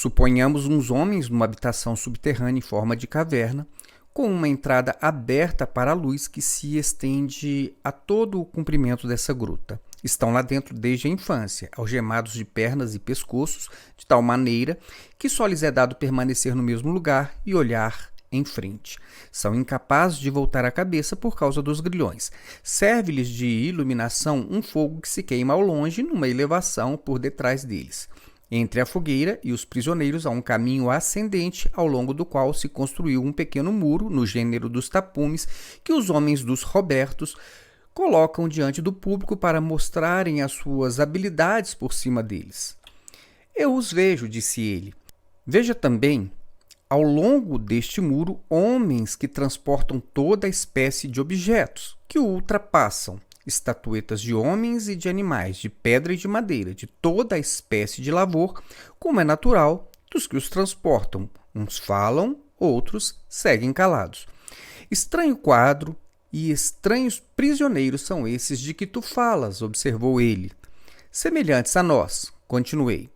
Suponhamos uns homens numa habitação subterrânea em forma de caverna, com uma entrada aberta para a luz que se estende a todo o comprimento dessa gruta. Estão lá dentro desde a infância, algemados de pernas e pescoços, de tal maneira que só lhes é dado permanecer no mesmo lugar e olhar em frente. São incapazes de voltar a cabeça por causa dos grilhões. Serve-lhes de iluminação um fogo que se queima ao longe numa elevação por detrás deles. Entre a fogueira e os prisioneiros há um caminho ascendente, ao longo do qual se construiu um pequeno muro, no gênero dos tapumes, que os homens dos Robertos colocam diante do público para mostrarem as suas habilidades por cima deles. Eu os vejo, disse ele. Veja também, ao longo deste muro, homens que transportam toda a espécie de objetos, que o ultrapassam. Estatuetas de homens e de animais, de pedra e de madeira, de toda a espécie de lavor, como é natural dos que os transportam. Uns falam, outros seguem calados. Estranho quadro e estranhos prisioneiros são esses de que tu falas, observou ele. Semelhantes a nós, continuei.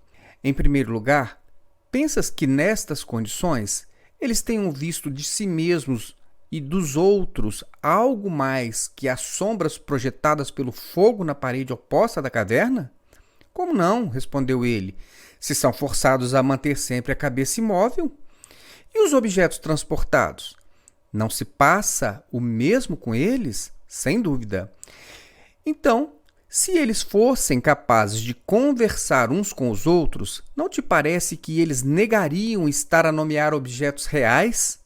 Em primeiro lugar, pensas que nestas condições eles tenham visto de si mesmos e dos outros algo mais que as sombras projetadas pelo fogo na parede oposta da caverna? Como não? Respondeu ele, se são forçados a manter sempre a cabeça imóvel. E os objetos transportados? Não se passa o mesmo com eles? Sem dúvida. Então, se eles fossem capazes de conversar uns com os outros, não te parece que eles negariam estar a nomear objetos reais?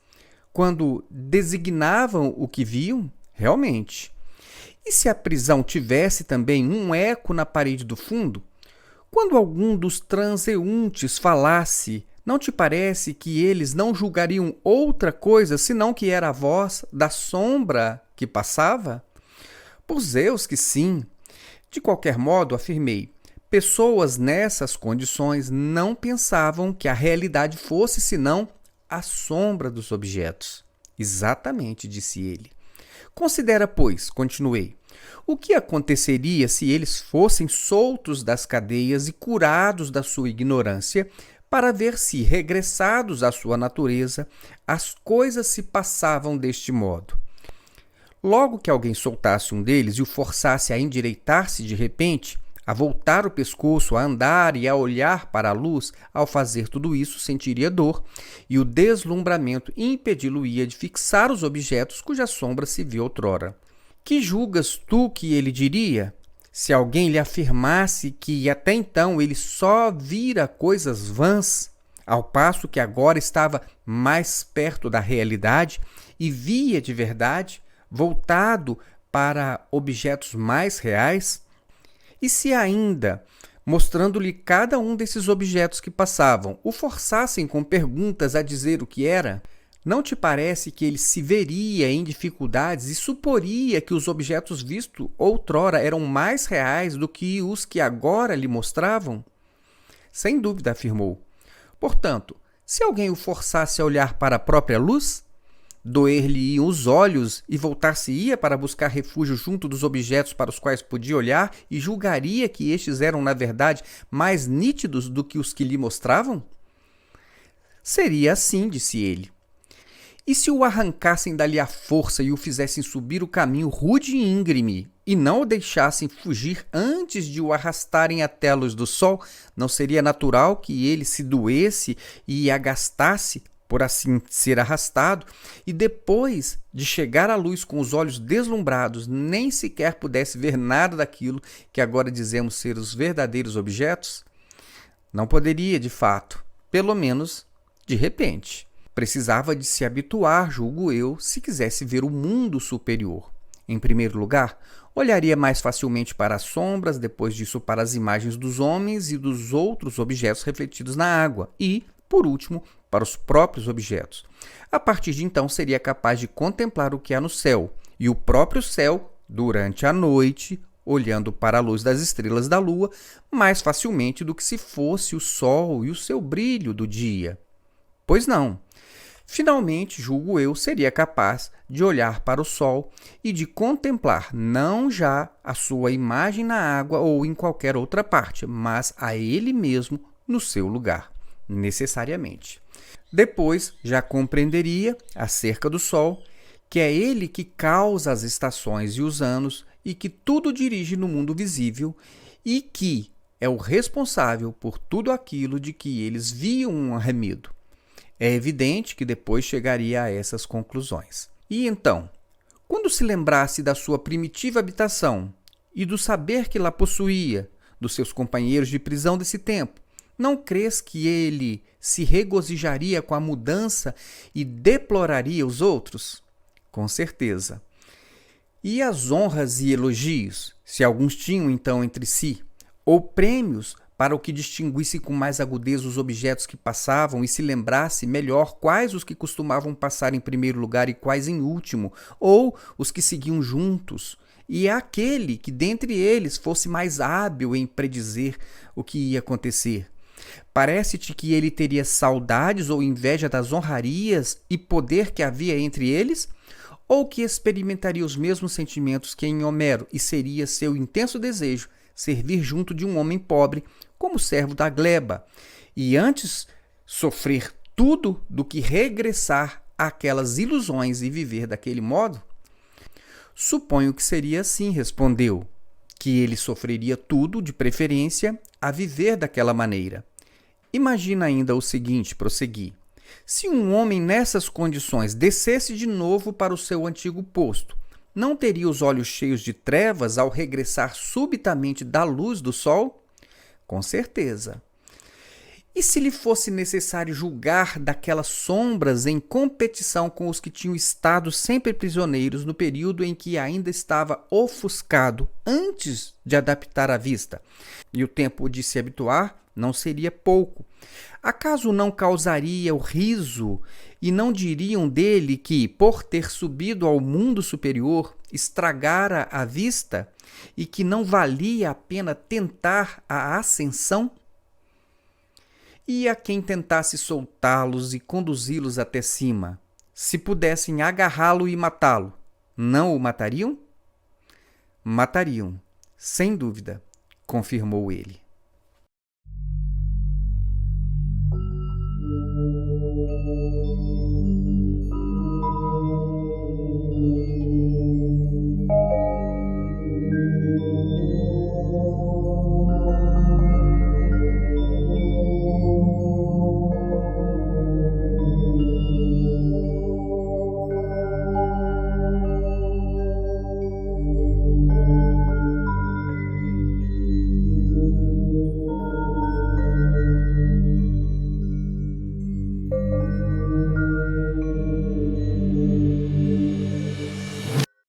Quando designavam o que viam, realmente. E se a prisão tivesse também um eco na parede do fundo? Quando algum dos transeuntes falasse, não te parece que eles não julgariam outra coisa senão que era a voz da sombra que passava? Por Zeus que sim. De qualquer modo, afirmei, pessoas nessas condições não pensavam que a realidade fosse senão a sombra dos objetos. Exatamente, disse ele. Considera, pois, continuei, o que aconteceria se eles fossem soltos das cadeias e curados da sua ignorância, para ver se, regressados à sua natureza, as coisas se passavam deste modo. Logo que alguém soltasse um deles e o forçasse a endireitar-se de repente, a voltar o pescoço, a andar e a olhar para a luz, ao fazer tudo isso sentiria dor, e o deslumbramento impedi-lo-ia de fixar os objetos cuja sombra se viu outrora. Que julgas tu que ele diria? Se alguém lhe afirmasse que até então ele só vira coisas vãs, ao passo que agora estava mais perto da realidade e via de verdade, voltado para objetos mais reais? E se ainda, mostrando-lhe cada um desses objetos que passavam, o forçassem com perguntas a dizer o que era, não te parece que ele se veria em dificuldades e suporia que os objetos vistos outrora eram mais reais do que os que agora lhe mostravam? Sem dúvida, afirmou. Portanto, se alguém o forçasse a olhar para a própria luz, doer-lhe-iam os olhos e voltar-se-ia para buscar refúgio junto dos objetos para os quais podia olhar e julgaria que estes eram, na verdade, mais nítidos do que os que lhe mostravam? Seria assim, disse ele. E se o arrancassem dali à força e o fizessem subir o caminho rude e íngreme, e não o deixassem fugir antes de o arrastarem até a luz do sol, não seria natural que ele se doesse e agastasse, por assim ser arrastado, e depois de chegar à luz com os olhos deslumbrados, nem sequer pudesse ver nada daquilo que agora dizemos ser os verdadeiros objetos? Não poderia, de fato, pelo menos de repente. Precisava de se habituar, julgo eu, se quisesse ver o mundo superior. Em primeiro lugar, olharia mais facilmente para as sombras, depois disso para as imagens dos homens e dos outros objetos refletidos na água e, por último, para os próprios objetos. A partir de então, seria capaz de contemplar o que há no céu, e o próprio céu, durante a noite, olhando para a luz das estrelas da lua, mais facilmente do que se fosse o sol e o seu brilho do dia. Pois não. Finalmente, julgo eu, seria capaz de olhar para o sol e de contemplar não já a sua imagem na água ou em qualquer outra parte, mas a ele mesmo no seu lugar. necessariamente. Depois, já compreenderia, acerca do Sol, que é ele que causa as estações e os anos e que tudo dirige no mundo visível e que é o responsável por tudo aquilo de que eles viam um arremedo. É evidente que depois chegaria a essas conclusões. E então, quando se lembrasse da sua primitiva habitação e do saber que lá possuía, dos seus companheiros de prisão desse tempo, não crês que ele se regozijaria com a mudança e deploraria os outros? Com certeza. E as honras e elogios, se alguns tinham então entre si, ou prêmios para o que distinguisse com mais agudeza os objetos que passavam e se lembrasse melhor quais os que costumavam passar em primeiro lugar e quais em último, ou os que seguiam juntos, e aquele que dentre eles fosse mais hábil em predizer o que ia acontecer. Parece-te que ele teria saudades ou inveja das honrarias e poder que havia entre eles? Ou que experimentaria os mesmos sentimentos que em Homero e seria seu intenso desejo servir junto de um homem pobre como servo da gleba, e antes sofrer tudo do que regressar àquelas ilusões e viver daquele modo? Suponho que seria assim, respondeu, que ele sofreria tudo, de preferência, a viver daquela maneira. Imagina ainda o seguinte, prossegui. Se um homem nessas condições descesse de novo para o seu antigo posto, não teria os olhos cheios de trevas ao regressar subitamente da luz do sol? Com certeza. E se lhe fosse necessário julgar daquelas sombras em competição com os que tinham estado sempre prisioneiros no período em que ainda estava ofuscado antes de adaptar a vista, e o tempo de se habituar não seria pouco, acaso não causaria o riso e não diriam dele que, por ter subido ao mundo superior, estragara a vista e que não valia a pena tentar a ascensão? E a quem tentasse soltá-los e conduzi-los até cima, se pudessem agarrá-lo e matá-lo, não o matariam? Matariam, sem dúvida, confirmou ele.